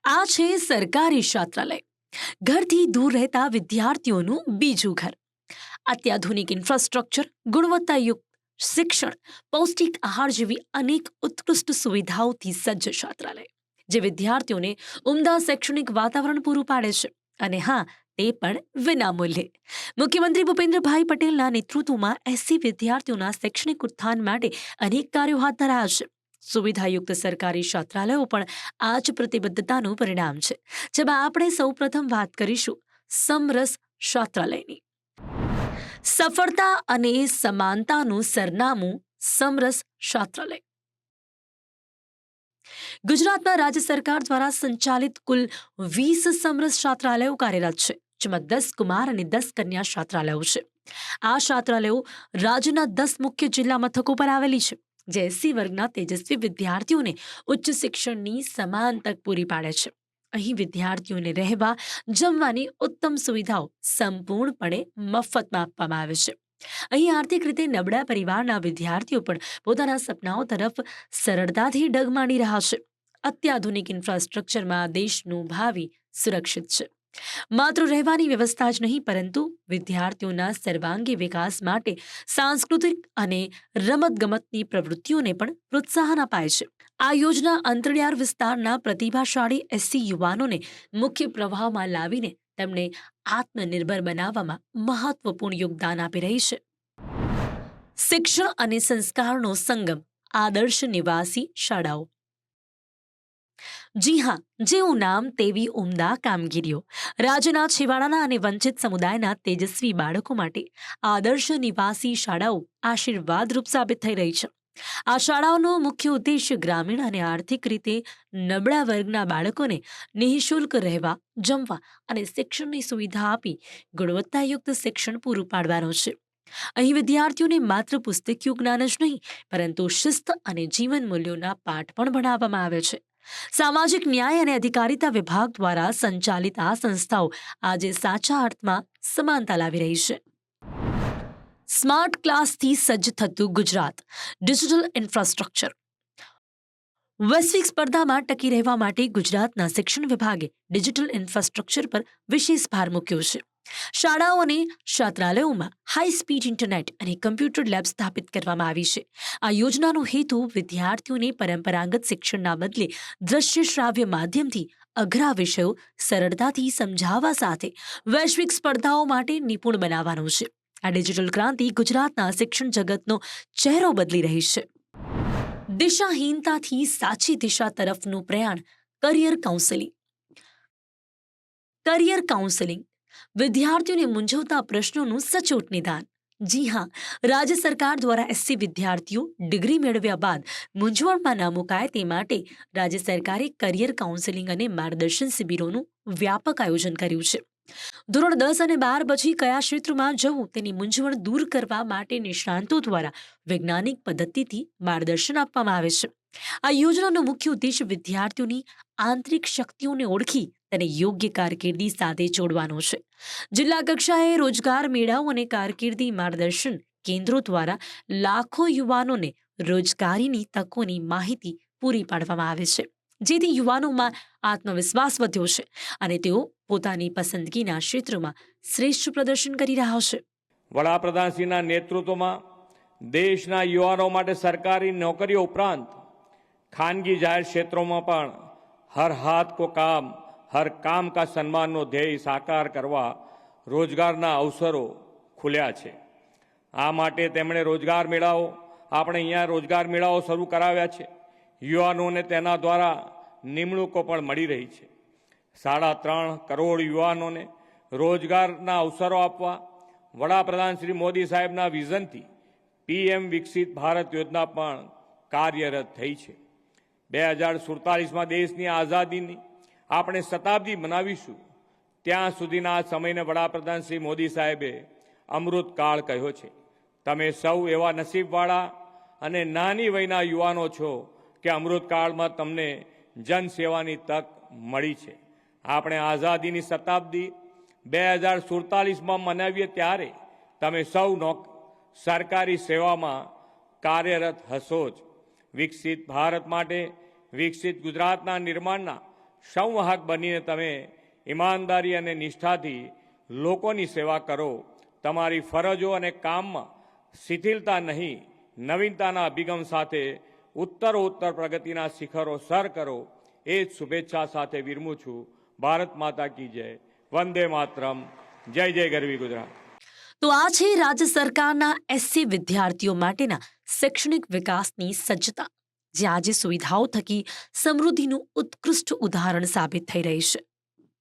આ છે સરકારી છાત્રાલય. ઘરથી દૂર રહેતા વિદ્યાર્થીઓનું બીજું ઘર. અત્યાધુનિક ઇન્ફ્રાસ્ટ્રક્ચર, ગુણવત્તાયુક્ત શિક્ષણ, પૌષ્ટિક આહાર જેવી અનેક ઉત્કૃષ્ટ સુવિધાઓથી સજ્જ છાત્રાલય, જે વિદ્યાર્થીઓને ઉમદા શૈક્ષણિક વાતાવરણ પૂરું પાડે છે. અને હા, તે પણ વિનામૂલ્યે. મુખ્યમંત્રી ભૂપેન્દ્રભાઈ પટેલના નેતૃત્વમાં એસસી વિદ્યાર્થીઓના શૈક્ષણિક ઉત્થાન માટે અનેક કાર્યો હાથ ધરાયા છે. સુવિધાયુક્ત સરકારી છાત્રાલયો પણ આ જ પ્રતિબદ્ધતાનું પરિણામ છે, જેમાં આપણે સૌપ્રથમ વાત કરીશું સમરસ છાત્રાલયની. સફળતા અને સમાનતાનું સરનામું સમરસ છાત્રાલય. ગુજરાતમાં રાજ્ય સરકાર દ્વારા સંચાલિત કુલ 20 સમરસ છાત્રાલયો કાર્યરત છે, જેમાં 10 કુમાર અને 10 કન્યા છાત્રાલયો છે. આ છાત્રાલયો રાજ્યના 10 મુખ્ય જિલ્લા મથકો પર આવેલી છે, જે એસસી વર્ગના તેજસ્વી વિદ્યાર્થીઓને ઉચ્ચ શિક્ષણની સમાન તક પૂરી પાડે છે. અહીં વિદ્યાર્થીઓને રહેવા, જમવાની ઉત્તમ સુવિધાઓ સંપૂર્ણપણે મફતમાં આપવામાં આવે છે. અહીં આર્થિક રીતે નબળા પરિવારના વિદ્યાર્થીઓ પણ પોતાના સપનાઓ તરફ સરળતાથી ડગ માંડી રહ્યા છે. અત્યાધુનિક ઇન્ફ્રાસ્ટ્રક્ચરમાં દેશનું ભાવિ સુરક્ષિત છે. માત્ર રહેવાની વ્યવસ્થા જ નહીં, પરંતુ વિદ્યાર્થીઓના સર્વાંગી વિકાસ માટે સાંસ્કૃતિક અને રમતગમતની પ્રવૃત્તિઓને પણ પ્રોત્સાહન અપાય છે. આ યોજના અંતરિયાળ વિસ્તારના પ્રતિભાશાળી એસસી યુવાનોને મુખ્ય પ્રવાહમાં લાવીને તેમને આત્મનિર્ભર બનાવવામાં મહત્વપૂર્ણ યોગદાન આપી રહી છે. શિક્ષણ અને સંસ્કારનો સંગમ, આદર્શ નિવાસી શાળાઓ. જી હા, જેવું નામ તેવી ઉમદા કામગીરીઓ. રાજ્યના છેવાડાના અને વંચિત સમુદાયના તેજસ્વી બાળકો માટે આદર્શ નિવાસી શાળાઓ આશીર્વાદરૂપ સાબિત થઈ રહી છે. આ શાળાઓનો મુખ્ય ઉદ્દેશ્ય ગ્રામીણ અને આર્થિક રીતે નબળા વર્ગના બાળકોને નિઃશુલ્ક રહેવા, જમવા અને શિક્ષણની સુવિધા આપી ગુણવત્તાયુક્ત શિક્ષણ પૂરું પાડવાનો છે. અહીં વિદ્યાર્થીઓને માત્ર પુસ્તકીય જ્ઞાન જ નહીં, પરંતુ શિસ્ત અને જીવન મૂલ્યોના પાઠ પણ ભણાવવામાં આવે છે. સામાજિક ન્યાય અને અધિકારિતા વિભાગ દ્વારા સંચાલિત આ સંસ્થાઓ આજે સાચા અર્થમાં સમાનતા લાવી રહી છે. સ્માર્ટ ક્લાસથી સજ્જ થતું ગુજરાત. Digital infrastructure. વૈશ્વિક સ્પર્ધામાં ટકી રહેવા માટે ગુજરાતના શિક્ષણ વિભાગે ડિજિટલ ઇન્ફ્રાસ્ટ્રક્ચર પર વિશેષ ભાર મૂક્યો છે. શાળાઓ અને છાત્રાલયોમાં હાઈ સ્પીડ ઇન્ટરનેટ અને કમ્પ્યુટર લેબ સ્થાપિત કરવામાં આવી છે. આ યોજનાનો હેતુ વિદ્યાર્થીઓને પરંપરાગત શિક્ષણના બદલે દ્રશ્ય શ્રાવ્ય માધ્યમથી અઘરા વિષયો સરળતાથી સમજાવવા સાથે વૈશ્વિક સ્પર્ધાઓ માટે નિપુણ બનાવવાનો છે. આ ડિજિટલ ક્રાંતિ ગુજરાતના શિક્ષણ જગતનો ચહેરો બદલી રહી છે. દિશાહીનતાથી સાચી દિશા તરફનું પ્રયાણ. Career counselling. કરિયર કાઉન્સેલિંગ વિદ્યાર્થીઓને મૂંઝવતા પ્રશ્નોનું સચોટ નિદાન. જી હા, રાજ્ય સરકાર દ્વારા એસસી વિદ્યાર્થીઓ ડિગ્રી મેળવ્યા બાદ મૂંઝવણમાં ન મુકાય તે માટે રાજ્ય સરકારે કરિયર કાઉન્સેલિંગ અને માર્ગદર્શન શિબિરોનું વ્યાપક આયોજન કર્યું છે. ધોરણ 10 અને 12 પછી કયા ક્ષેત્રમાં જવું તેની મૂંઝવણ દૂર કરવા માટે નિષ્ણાંતો દ્વારા વૈજ્ઞાનિક પદ્ધતિથી માર્ગદર્શન આપવામાં આવે છે. આ યોજનાનો મુખ્ય ઉદ્દેશ વિદ્યાર્થીઓની આંતરિક શક્તિઓને ઓળખી તેને યોગ્ય કારકિર્દી સાથે જોડવાનો છે. જિલ્લા કક્ષાએ રોજગાર મેળાઓ અને કારકિર્દી માર્ગદર્શન કેન્દ્રો દ્વારા લાખો યુવાનોને રોજગારીની તકોની માહિતી પૂરી પાડવામાં આવે છે, જેથી યુવાનોમાં આત્મવિશ્વાસ વધ્યો છે અને તેઓ પોતાની પસંદગીના ક્ષેત્રમાં શ્રેષ્ઠ પ્રદર્શન કરી રહ્યા છે. વડાપ્રધાનશ્રીના નેતૃત્વમાં દેશના યુવાનો માટે સરકારી નોકરીઓ ઉપરાંત ખાનગી જાહેર ક્ષેત્રોમાં પણ હર હાથ કો કામ, હર કામ કા સન્માનનો ધ્યેય સાકાર કરવા રોજગારના અવસરો ખુલ્યા છે. આ માટે તેમણે રોજગાર મેળાઓ, આપણે અહીંયા રોજગાર મેળાઓ શરૂ કરાવ્યા છે. યુવાનોને તેના દ્વારા નિમણૂકો પણ મળી રહી છે. 3.5 કરોડ યુવાનોને રોજગારના અવસરો આપવા વડાપ્રધાન શ્રી મોદી સાહેબના વિઝનથી પીએમ વિકસિત ભારત યોજના પણ કાર્યરત થઈ છે. 2047માં દેશની આઝાદીની આપણે શતાબ્દી મનાવીશું ત્યાં સુધીના આ સમયને વડાપ્રધાન શ્રી મોદી સાહેબે અમૃતકાળ કહ્યો છે. તમે સૌ એવા નસીબવાળા અને નાની વયના યુવાનો છો કે અમૃતકાળમાં તમને જનસેવાની તક મળી છે. આપણે આઝાદીની શતાબ્દી 2047માં મનાવીએ ત્યારે તમે સૌ સરકારી સેવામાં કાર્યરત હશો જ. વિકસિત ભારત માટે વિકસિત ગુજરાતના નિર્માણના સંવાહક બનીને તમે ઈમાનદારી અને નિષ્ઠાથી લોકોની સેવા કરો. તમારી ફરજો અને કામમાં શિથિલતા નહીં, નવીનતાના અભિગમ સાથે ઉત્તરોત્તર પ્રગતિના શિખરો સર કરો. એ જ શુભેચ્છા સાથે વિરમું છું. ભારત માતા કી જય. વંદે માતરમ. જય જય ગરવી ગુજરાત. તો આ છે રાજ્ય સરકારના એસસી વિદ્યાર્થીઓ માટેના શૈક્ષણિક વિકાસની સજ્જતા, જે આજે સુવિધાઓ થકી સમૃદ્ધિનું ઉત્કૃષ્ટ ઉદાહરણ સાબિત થઈ રહી છે.